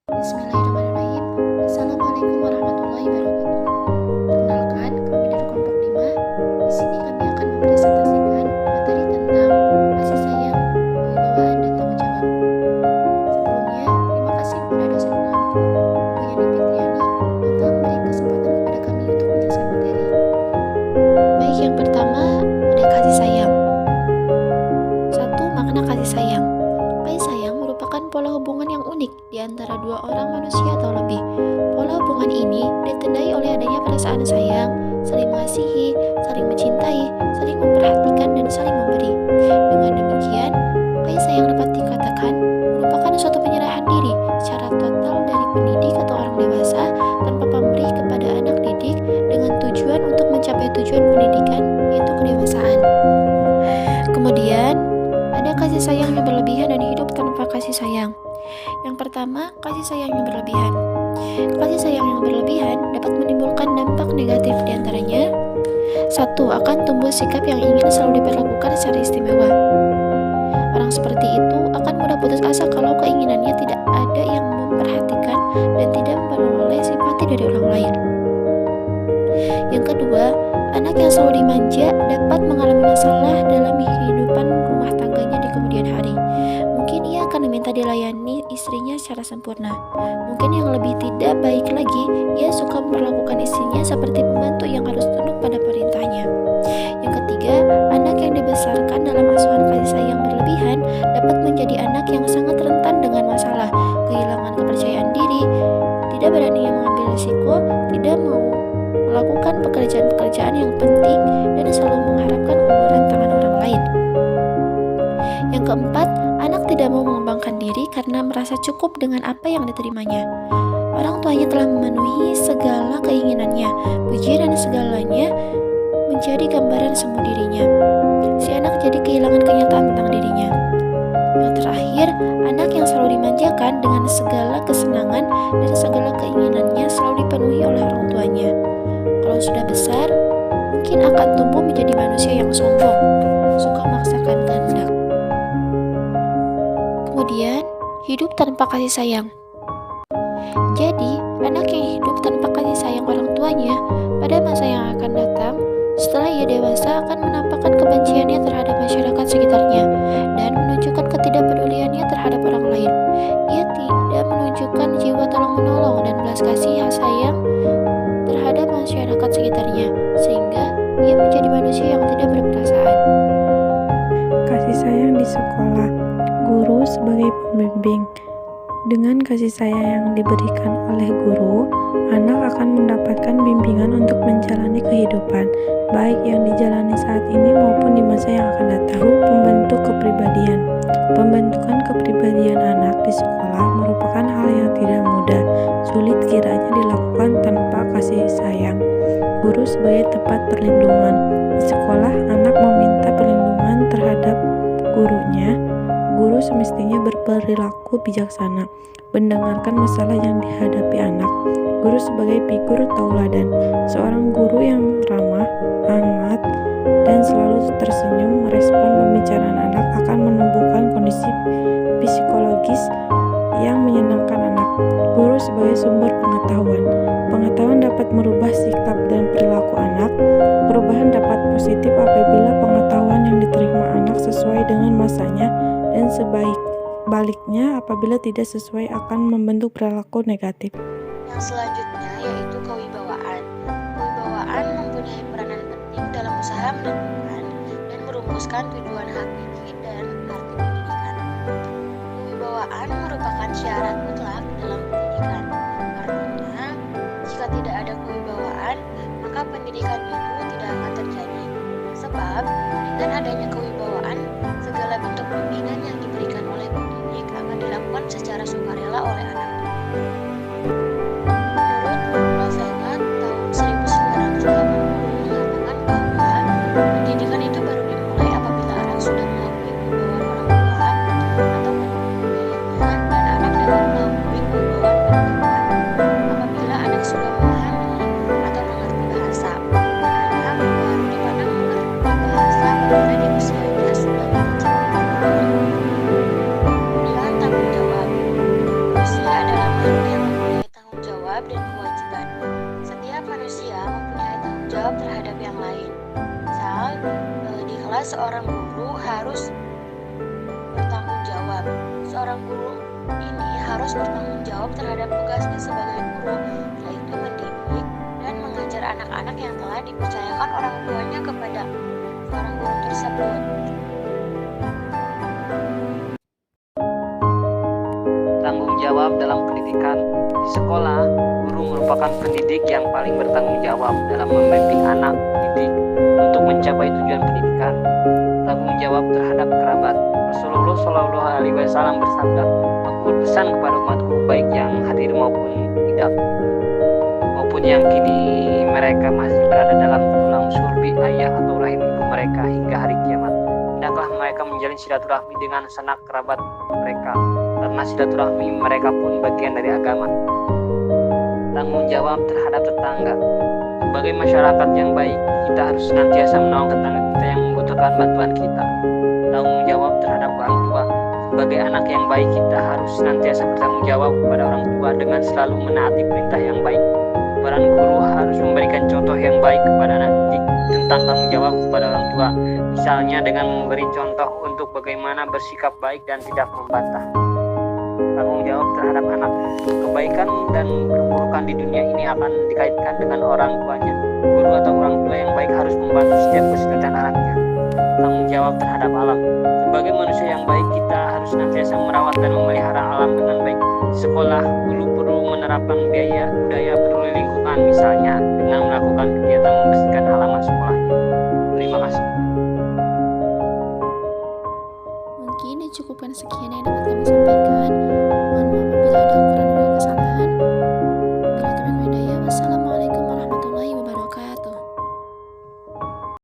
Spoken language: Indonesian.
Bismillahirrahmanirrahim. Assalamualaikum warahmatullahi wabarakatuh. Perkenalkan, kami dari kelompok 5. Di sini kami akan mempresentasikan materi tentang kasih sayang, kewibawaan, dan tanggung jawab. Sebelumnya, terima kasih kepada dosen pengampu, Bu Yani Fitriani, yang telah memberi kesempatan kepada kami untuk menjelaskan materi. Baik, yang pertama ada kasih sayang. 1. Makna kasih sayang. Kasih sayang merupakan pola hubungan yang unik di antara dua orang manusia atau lebih. Pola hubungan ini ditandai oleh adanya perasaan sayang, saling mengasihi, saling mencintai, saling memperhatikan, dan saling memberi. Dengan demikian, kasih sayang dapat dikatakan merupakan suatu penyerahan diri secara total dari pendidik atau orang dewasa tanpa pamrih kepada anak didik dengan tujuan untuk mencapai tujuan pendidikan, yaitu kedewasaan. Kemudian, ada kasih sayang yang berlebihan dan hidup tanpa kasih sayang. Yang pertama, kasih sayang yang berlebihan. Kasih sayang yang berlebihan dapat menimbulkan dampak negatif diantaranya. 1. Akan tumbuh sikap yang ingin selalu diperlakukan secara istimewa. Orang seperti itu akan mudah putus asa kalau keinginannya tidak ada yang memperhatikan dan tidak memperoleh simpati dari orang lain. Yang kedua, anak yang selalu dimanja dapat mengalami masalah dalam kehidupan rumah tangganya di kemudian hari. Mungkin ia akan meminta dilayani istrinya secara sempurna. Mungkin yang lebih tidak baik lagi, ia suka memperlakukan istrinya seperti pembantu yang harus tunduk pada perintahnya. Yang ketiga, anak yang dibesarkan dalam asuhan kasih sayang berlebihan dapat menjadi anak yang sangat rentan dengan masalah, kehilangan kepercayaan diri, tidak berani mengambil risiko, tidak mau melakukan pekerjaan-pekerjaan yang penting, dan selalu mengharapkan uluran tangan orang lain. Yang keempat, anak tidak mau mengembangkan diri karena merasa cukup dengan apa yang diterimanya. Orang tuanya telah memenuhi segala keinginannya, pujian dan segalanya menjadi gambaran semu dirinya. Si anak jadi kehilangan kenyataan tentang dirinya. Yang terakhir, anak yang selalu dimanjakan dengan segala kesenangan dan segala keinginannya selalu dipenuhi oleh orang tuanya. Kalau sudah besar, mungkin akan tumbuh menjadi manusia yang sombong, suka memaksakan kehendak. Kemudian, hidup tanpa kasih sayang. Jadi, anak yang hidup tanpa kasih sayang orang tuanya pada masa yang akan datang, setelah ia dewasa akan menampakkan kebenciannya terhadap masyarakat sekitarnya dan menunjukkan ketidakpeduliannya terhadap orang lain. Ia tidak menunjukkan jiwa tolong-menolong dan belas kasih sayang terhadap masyarakat sekitarnya, sehingga ia menjadi manusia yang tidak berperasaan. Kasih sayang di sekolah. Guru sebagai pembimbing. Dengan kasih sayang yang diberikan oleh guru, anak akan mendapatkan bimbingan untuk menjalani kehidupan, baik yang dijalani saat ini maupun di masa yang akan datang. Guru pembentuk kepribadian. Pembentukan kepribadian anak di sekolah merupakan hal yang tidak mudah, sulit kiranya dilakukan tanpa kasih sayang. Guru sebagai tempat perlindungan. Di sekolah, anak meminta perlindungan terhadap gurunya. Guru semestinya berperilaku bijaksana, mendengarkan masalah yang dihadapi anak. Guru sebagai figur tauladan, seorang guru yang ramah, hangat, dan selalu tersenyum merespon pembicaraan anak akan menumbuhkan kondisi psikologis yang menyenangkan anak. Guru sebagai sumber pengetahuan. Pengetahuan dapat merubah sikap dan perilaku anak. Perubahan dapat positif apabila pengetahuan yang diterima anak sesuai dengan masanya, dan sebaliknya apabila tidak sesuai akan membentuk perilaku negatif. Yang selanjutnya yaitu kewibawaan. Kewibawaan mempunyai peranan penting dalam usaha menentukan dan merumuskan tujuan hakiki dan arti pendidikan. Kewibawaan merupakan syarat mutlak dalam pendidikan. Artinya, jika tidak ada kewibawaan, maka pendidikan itu tidak akan terjadi. Sebab, dengan adanya kewibawaan, segala bentuk bimbingan yang diberikan oleh pendidik akan dilakukan secara sukarela oleh anak. Menurut Undang-Undang Senat tahun 1980 mengatakan bahwa pendidikan itu baru dimulai apabila anak sudah mengakui kewibawaan orang tua atau penduduk miliknya dan anak dapat seorang guru harus bertanggung jawab. Seorang guru ini harus bertanggung jawab terhadap tugasnya sebagai guru, yaitu mendidik dan mengajar anak-anak yang telah dipercayakan orang tuanya kepada seorang guru tersebut. Tanggung jawab dalam pendidikan. Di sekolah, guru merupakan pendidik yang paling bertanggung jawab dalam membimbing anak didik untuk mencapai tujuan pendidikan. Tanggung jawab terhadap kerabat. Rasulullah Shallallahu Alaihi Wasallam bersabda, "Aku berpesan kepada umatku, baik yang hadir maupun tidak, maupun yang kini mereka masih berada dalam tulang sulbi ayah atau rahim ibu mereka hingga hari kiamat. Hendaklah mereka menjalin silaturahmi dengan sanak kerabat mereka, karena silaturahmi mereka pun bagian dari agama." Tanggung jawab terhadap tetangga. Sebagai masyarakat yang baik, kita harus senantiasa menolong tetangga kita yang membutuhkan bantuan kita. Tanggung jawab terhadap orang tua. Sebagai anak yang baik, kita harus senantiasa bertanggung jawab kepada orang tua dengan selalu menaati perintah yang baik. Peran guru harus memberikan contoh yang baik kepada anak didik tentang tanggung jawab kepada orang tua, misalnya dengan memberi contoh untuk bagaimana bersikap baik dan tidak membantah. Tanggung jawab terhadap anak. Kebaikan dan keburukan di dunia ini akan dikaitkan dengan orang tuanya. Guru atau orang tua yang baik harus membantu setiap kesulitan anaknya. Tanggung jawab terhadap alam. Sebagai manusia yang baik, kita harus senantiasa merawat dan memelihara alam dengan baik. Di sekolah, guru perlu menerapkan budaya peduli lingkungan, misalnya dengan melakukan kegiatan membersihkan halaman sekolahnya. Terima kasih. Mungkin dicukupkan sekian yang dapat kami sampaikan. Mohon maaf apabila ada kurang